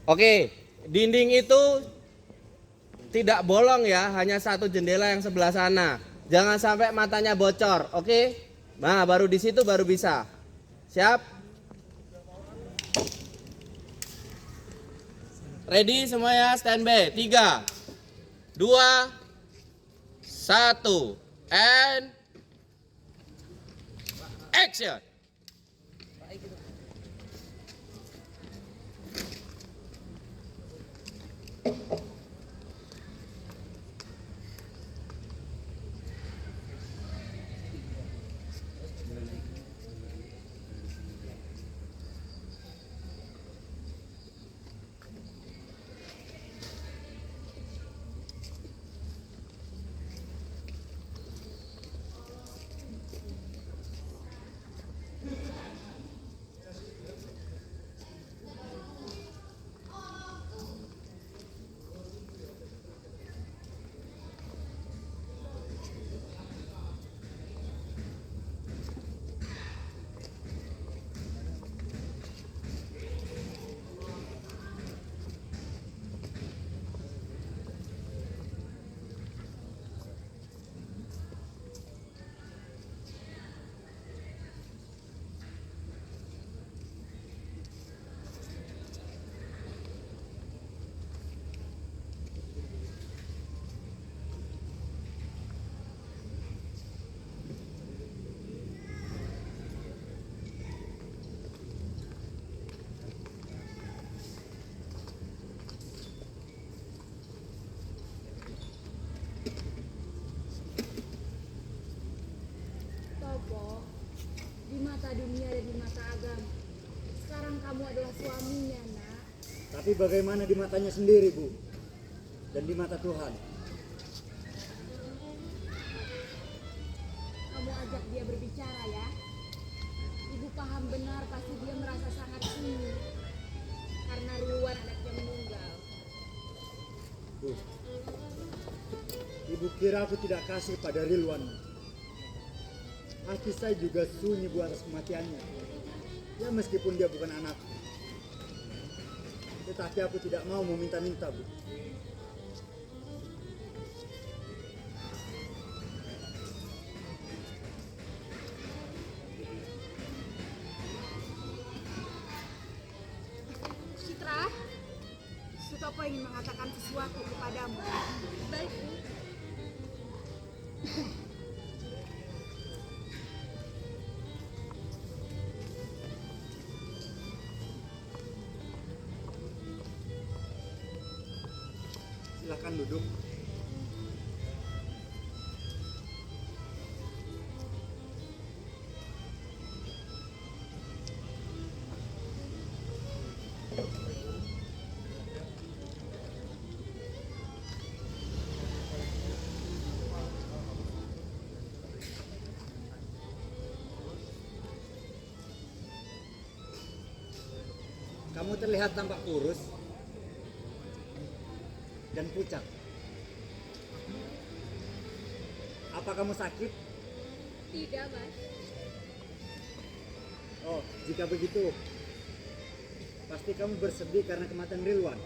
Oke, dinding itu tidak bolong ya, hanya satu jendela yang sebelah sana. Jangan sampai matanya bocor, oke? Nah, baru di situ baru bisa. Siap? Ready semuanya, standby. 3, 2, 1, and action. Topo, di mata dunia dan di mata agama, sekarang kamu adalah suaminya, nak. Tapi bagaimana di matanya sendiri, Bu? Dan di mata Tuhan? Kamu ajak dia berbicara ya. Ibu paham benar pasti dia merasa sangat sunyi karena Rilwan anaknya meninggal. Bu, Ibu kira aku tidak kasih pada Rilwan. Hati saya juga sunyi, Bu, atas kematiannya. Ya meskipun dia bukan anakku. Tetapi aku tidak mau meminta-minta, Bu. Citra, Sutopo ingin mengatakan sesuatu kepadamu. Baik, Bu. Silakan duduk. Kamu terlihat tampak kurus dan pucat. Apa kamu sakit? Tidak, Mas. Oh, jika begitu, pasti kamu bersedih karena kematian Rilwan.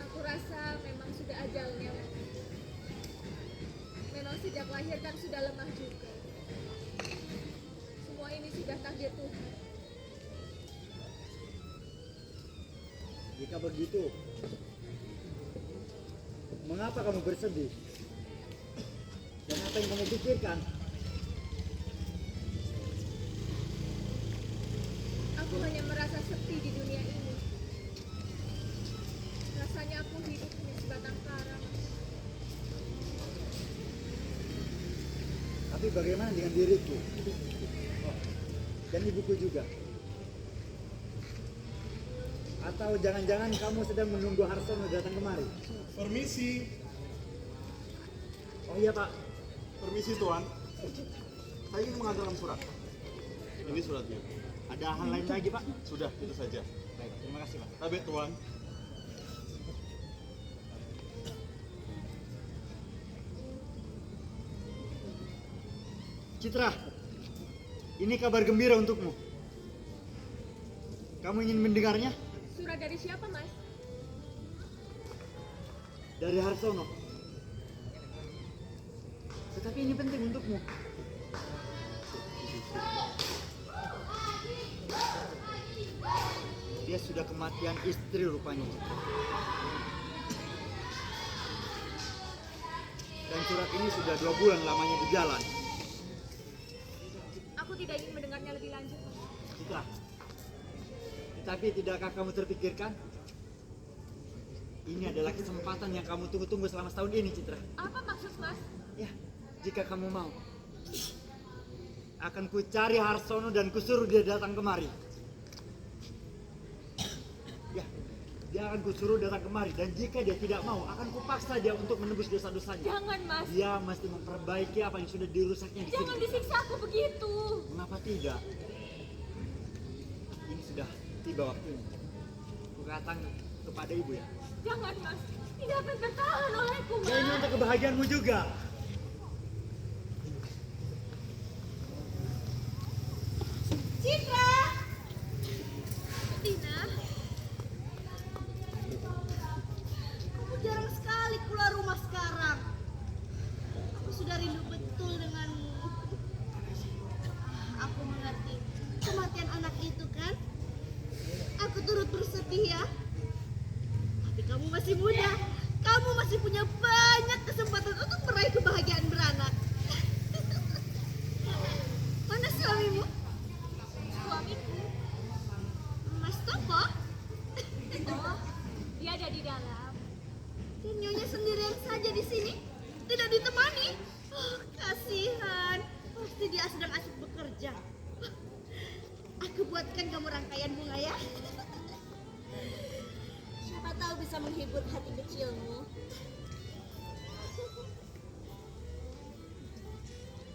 Aku rasa memang sudah ajalnya. Memang sejak lahir kan sudah lemah juga. Semua ini sudah takdir Tuhan. Jika begitu, mengapa kamu bersedih? Dan apa yang kamu pikirkan? Aku hanya merasa sepi di dunia ini. Rasanya aku hidup hanya sebatang kara, Mas. Tapi bagaimana dengan diriku? Oh, dan ibuku juga. Atau jangan-jangan kamu sedang menunggu Harsono datang kemari? Permisi, Oh iya, Pak. permisi Tuan. Saya ingin mengantarkan surat. Ini suratnya. Ada hal lain lagi, Pak? Sudah, itu saja. Baik, terima kasih, Pak. Tabet Tuan. Citra, Ini kabar gembira untukmu. Kamu ingin mendengarnya? Surat dari siapa, Mas? Dari Harsono. Tetapi ini penting untukmu. Dia sudah kematian istri rupanya. Dan surat ini sudah 2 bulan lamanya di jalan. Aku tidak ingin mendengarnya lebih lanjut, Mas. Citra. Tetapi tidakkah kamu terpikirkan? Ini adalah kesempatan yang kamu tunggu-tunggu selama setahun ini, Citra. Apa maksud, Mas? Ya, jika kamu mau, akan ku cari Harsono dan kusuruh dia datang kemari. Ya, dia akan kusuruh datang kemari, dan jika dia tidak mau, akan kupaksa dia untuk menebus dosa-dosanya. Jangan, Mas. Dia mesti memperbaiki apa yang sudah dirusaknya di Jangan sini. disiksa aku begitu. Mengapa tidak? Ini sudah tiba waktunya. Ku katakan kepada ibu ya. Jangan, Mas. Tidak akan bertahan olehku, Ya, ini Mas. untuk kebahagiaanmu juga. Citra! Tina, Kamu jarang sekali keluar rumah sekarang. Aku sudah rindu betul denganmu. Aku mengerti kematian anak itu kan. Aku turut bersedih ya. Tapi kamu masih muda. Kamu masih punya banyak kesempatan untuk meraih kebahagiaan beranak. Mana suamimu? suamiku. Mas Topo? Oh, dia ada di dalam. Dan nyonya sendirian saja di sini, tidak ditemani. Oh, kasihan. Pasti dia sedang asik bekerja. Aku buatkan kamu rangkaian bunga ya. Siapa tahu bisa menghibur hati kecilmu.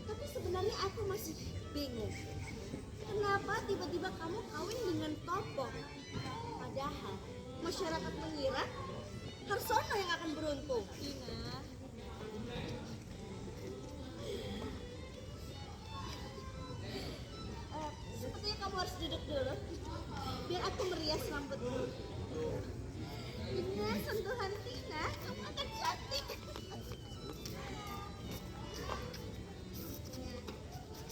Tapi sebenarnya aku masih bingung. Kenapa tiba-tiba kamu kawin dengan Topo? Padahal masyarakat mengira Harsono yang akan beruntung. Tina, Sepertinya kamu harus duduk dulu. Biar aku merias rambutmu. Dengan sentuhan Tina, kamu akan cantik.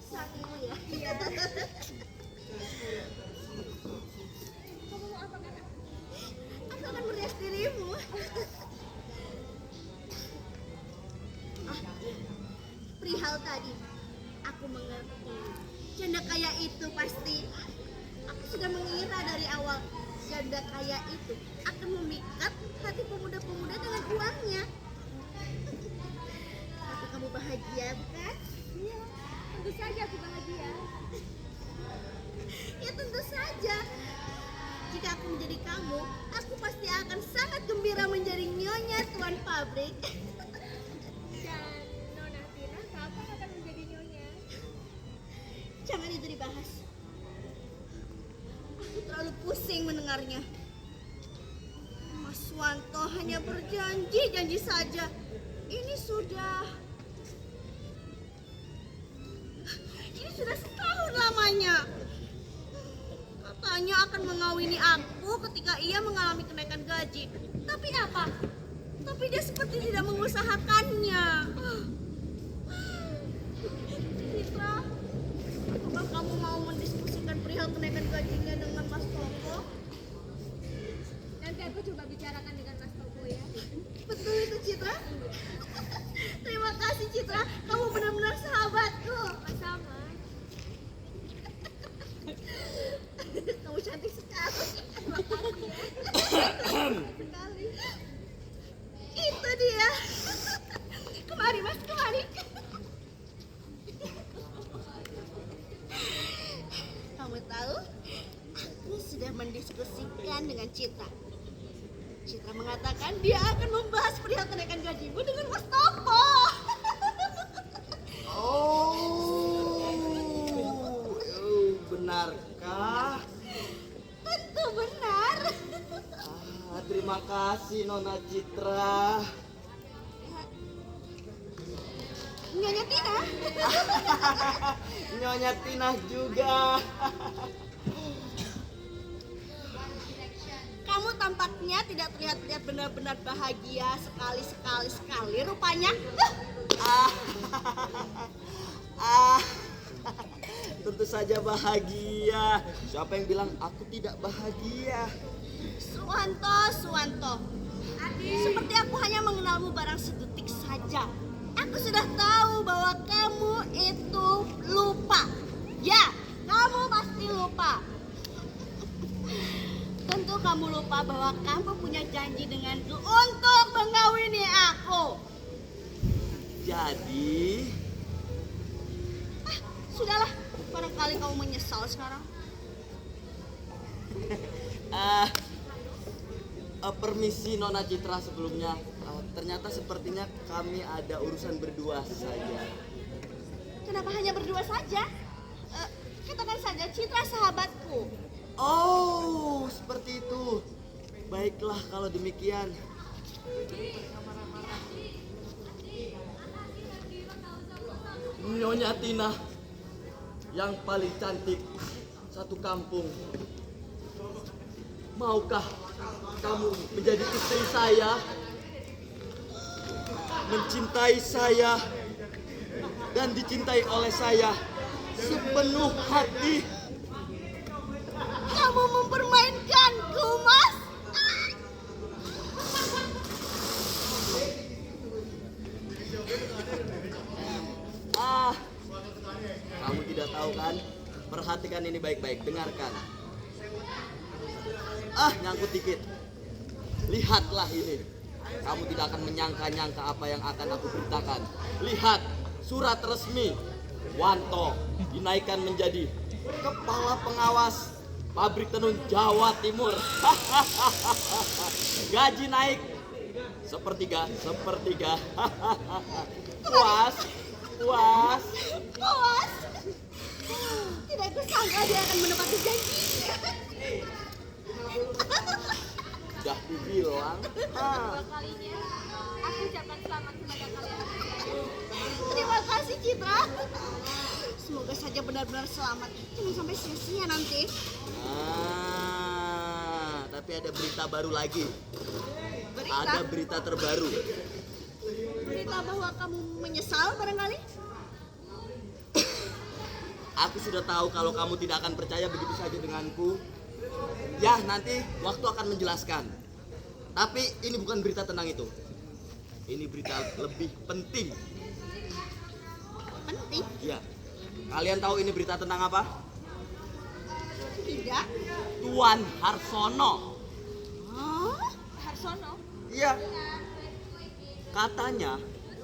Sangimu ya. Iya. kamu mau apa kan? Aku akan merias dirimu. Ah, iya. Perihal tadi, aku mengerti. Janda kaya itu pasti. Aku sudah mengira dari awal janda kaya itu akan memikat hati pemuda-pemuda dengan uangnya. Tapi kamu bahagia bukan? Iya, tentu saja aku bahagia. Ya tentu saja. Jika aku menjadi kamu, aku pasti akan sangat gembira menjadi nyonya tuan pabrik. Dan Nona Tina kapan akan menjadi nyonya? Jangan itu dibahas. Aku terlalu pusing mendengarnya. Mas Wanto hanya berjanji-janji saja. Ini sudah setahun lamanya. Katanya akan mengawini aku ketika ia mengalami kenaikan gaji. Tapi apa? Tapi dia seperti tidak mengusahakannya. Citra, apakah kamu mau mendiskusikan perihal kenaikan gajinya dengan Mas Topo? Nanti aku coba bicarakan dengan Mas Topo ya. Betul itu Citra. Terima kasih Citra, kamu benar-benar sahabatku. Sama-sama. Kamu cantik sekali. Terima kasih ya. Sekali. Itu dia. Kemari Mas, kemari. Kamu tahu, aku sudah mendiskusikan dengan Citra. Citra mengatakan dia akan membahas perihal kenaikan gajimu dengan Mas Topo. Benarkah? Tentu benar. Terima kasih Nona Citra. Nyonya Tina. Nyonya Tina juga. Kamu tampaknya tidak terlihat benar-benar bahagia sekali rupanya. Ah, ah, tentu saja bahagia. Siapa yang bilang aku tidak bahagia? Suwanto. Seperti aku hanya mengenalmu barang sedetik saja. Aku sudah tahu bahwa kamu itu lupa. Ya, kamu pasti lupa. Tentu kamu lupa bahwa kamu punya janji denganku untuk mengawini aku. Jadi, Sudahlah, barangkali kamu menyesal sekarang. permisi Nona Citra sebelumnya. Ternyata sepertinya kami ada urusan berdua saja. Kenapa hanya berdua saja? Katakan saja Citra sahabatku. Oh, seperti itu. Baiklah kalau demikian. Nyonya Tina yang paling cantik satu kampung. Maukah kamu menjadi istri saya? Mencintai saya dan dicintai oleh saya sepenuh hati. Kamu mempermainkanku, Mas. Kamu tidak tahu kan? Perhatikan ini baik-baik, dengarkan. Nyangkut dikit. Lihatlah ini. Kamu tidak akan menyangka-nyangka apa yang akan aku beritakan. Lihat, surat resmi. Wanto dinaikkan menjadi kepala pengawas pabrik tenun Jawa Timur. Gaji naik sepertiga. Puas. Puas. Tidak kusangka dia akan menepati janjinya. Udah dibilang. Kalinya aku ucapkan selamat kepada kalian. Terima kasih, Citra. Semoga saja benar-benar selamat. Jangan sampai sia-sia nanti. Tapi ada berita baru lagi. Berita? Ada berita terbaru. Berita bahwa kamu menyesal barangkali? Aku sudah tahu kalau kamu tidak akan percaya begitu saja denganku. Ya, nanti waktu akan menjelaskan. Tapi ini bukan berita tentang itu. Ini berita lebih penting. Penting? Ya. Kalian tahu ini berita tentang apa? Tidak. Tuan Harsono. Oh, Harsono. Iya. Katanya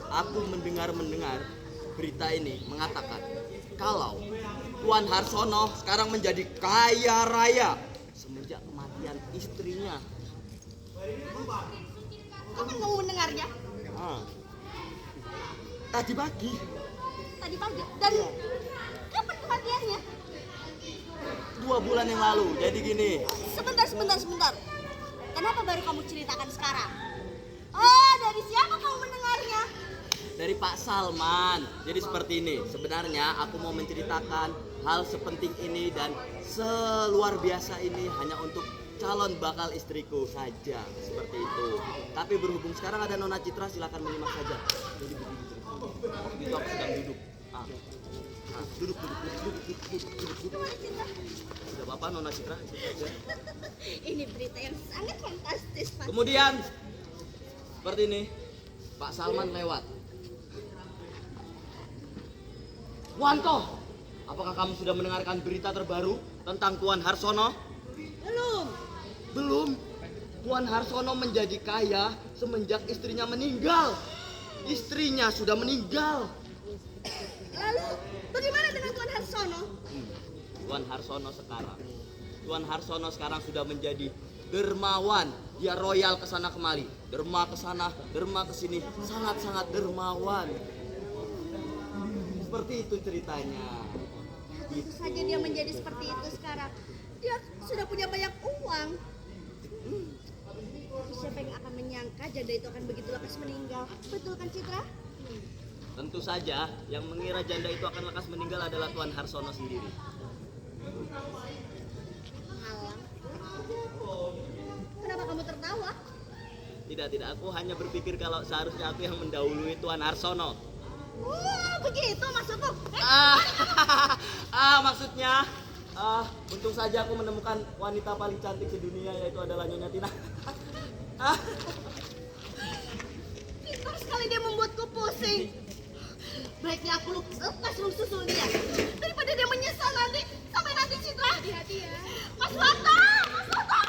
aku mendengar berita ini mengatakan kalau Tuan Harsono sekarang menjadi kaya raya semenjak kematian istrinya. Kapan kamu mendengarnya? Tadi pagi. Tadi pagi. Dan kapan kematiannya? 2 bulan yang lalu. Jadi gini. Sebentar. Kenapa baru kamu ceritakan sekarang? Oh, dari siapa kamu mendengarnya? Dari Pak Salman. Jadi seperti ini. Sebenarnya aku mau menceritakan hal sepenting ini dan seluar biasa ini hanya untuk calon bakal istriku saja. Seperti itu. Tapi berhubung sekarang ada Nona Citra, silakan menyimak saja. Jadi begini ceritanya. Waktu itu aku sedang duduk. Duduk. Gimana, Citra? Tidak apa-apa Nona Citra. Ini berita yang sangat fantastis, Pak. Kemudian seperti ini. Pak Salman lewat. Wanto, apakah kamu sudah mendengarkan berita terbaru tentang Tuan Harsono? Belum. Tuan Harsono menjadi kaya semenjak istrinya meninggal. Istrinya sudah meninggal. Lalu, bagaimana dengan Tuan Harsono? Tuan Harsono sekarang sudah menjadi dermawan. Dia royal kesana kemari. Derma kesana, derma kesini. Sangat-sangat dermawan. Seperti itu ceritanya. Tentu saja dia menjadi seperti itu sekarang. Dia sudah punya banyak uang. Tapi siapa yang akan menyangka janda itu akan begitu lekas meninggal? Betul kan, Citra? Tentu saja yang mengira janda itu akan lekas meninggal adalah Tuan Harsono sendiri. Malang. Kenapa kamu tertawa? Tidak, aku hanya berpikir kalau seharusnya aku yang mendahului Tuan Harsono. Begitu maksudmu? Maksudnya, untung saja aku menemukan wanita paling cantik sedunia, yaitu adalah Nyonya Tina. Pintar sekali dia membuatku pusing. Baiknya aku lepas susul dia daripada dia menyesal nanti sampai nanti Citra. Hati-hati ya. Mas Wata, Mas Wata.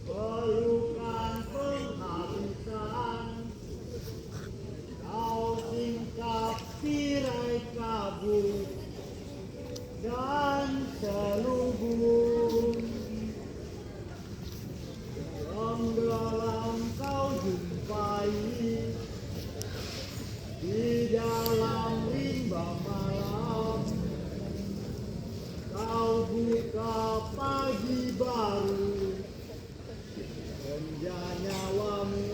Pelukan penghabisan, kau singkap tirai kabut dan selubung. Tenggelam kau jumpai di dalam rimba malam. Kau buka pagi baru, senja nyawamu.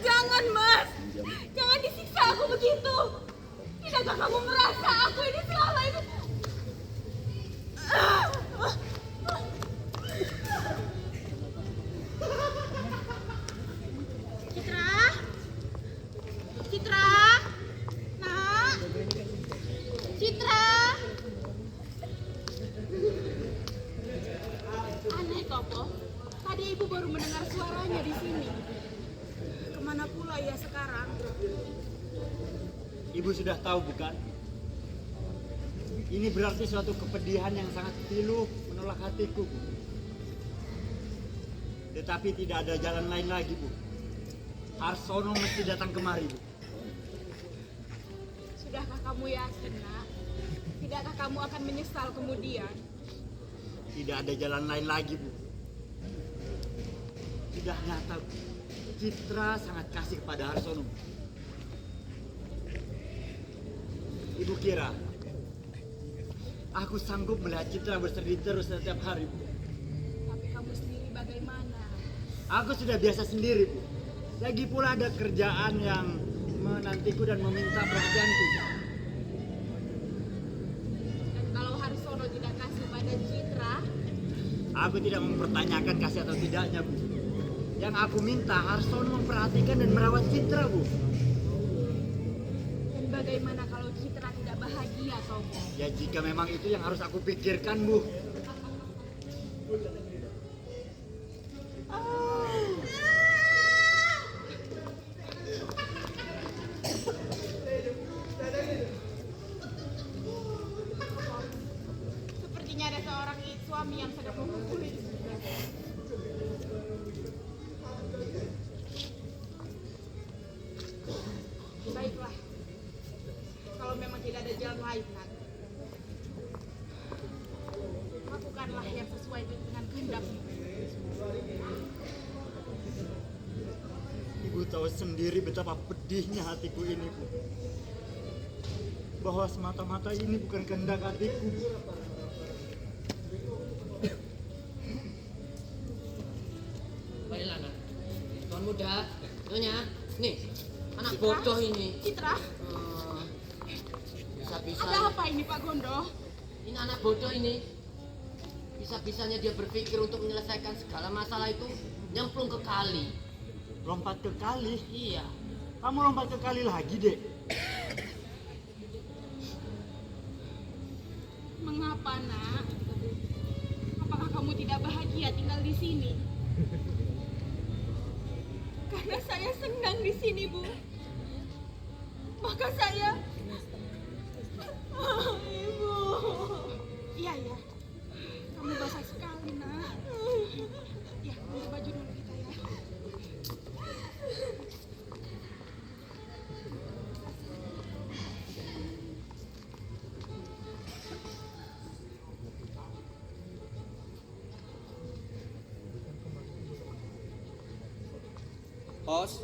Jangan Mas, jangan disiksa aku begitu. Tidakkah kamu merasa aku ini selama ini? Citra, Citra, nak, Citra. Aneh Topo, tadi ibu baru mendengar suaranya di sini. Kemana pula ia sekarang? Ibu sudah tahu bukan? Ini berarti suatu kepedihan yang sangat pilu menolak hatiku, Bu. Tetapi tidak ada jalan lain lagi, Bu. Harsono mesti datang kemari, Bu. Sudahkah kamu yakin, nak? Tidakkah kamu akan menyesal kemudian? Tidak ada jalan lain lagi, Bu. Sudah nyata, Bu. Citra sangat kasih kepada Harsono. Ibu kira aku sanggup melihat Citra bersedih terus setiap hari, Bu? Tapi kamu sendiri bagaimana? Aku sudah biasa sendiri, Bu. Lagi pula ada kerjaan yang menantiku dan meminta perhatianku. Dan kalau Harsono tidak kasih pada Citra, Aku tidak mempertanyakan kasih atau tidaknya, Bu. Yang aku minta Harsono memperhatikan dan merawat Citra, Bu. dan bagaimana kalau Citra tidak bahagia, Topo? Ya jika memang itu yang harus aku pikirkan, Bu. Sepertinya ada seorang suami yang sedang memukuli istrinya. Baiklah, kalau memang tidak ada jalan lain, Nat, lakukanlah yang sesuai dengan kehendakmu. Ibu tahu sendiri betapa pedihnya hatiku ini, Bu. Bahwa semata-mata ini bukan kehendak hatiku. Baiklah, Nak. Tuan muda, Nyonya, nih, anak bodoh ini. Citra, Bisa-bisa ada apa ini Pak Gondo? ini anak bodoh ini. Bisa-bisanya dia berpikir untuk menyelesaikan segala masalah itu nyemplung ke kali. Lompat ke kali? Iya. Kamu lompat ke kali lagi, Dek? Mengapa, Nak? Apakah kamu tidak bahagia tinggal di sini? Karena saya senang di sini, Bu. Maka saya... Ibu. Iya, ya. Kamu basah sekali, Nak. Ya, ganti baju dulu kita ya. Host,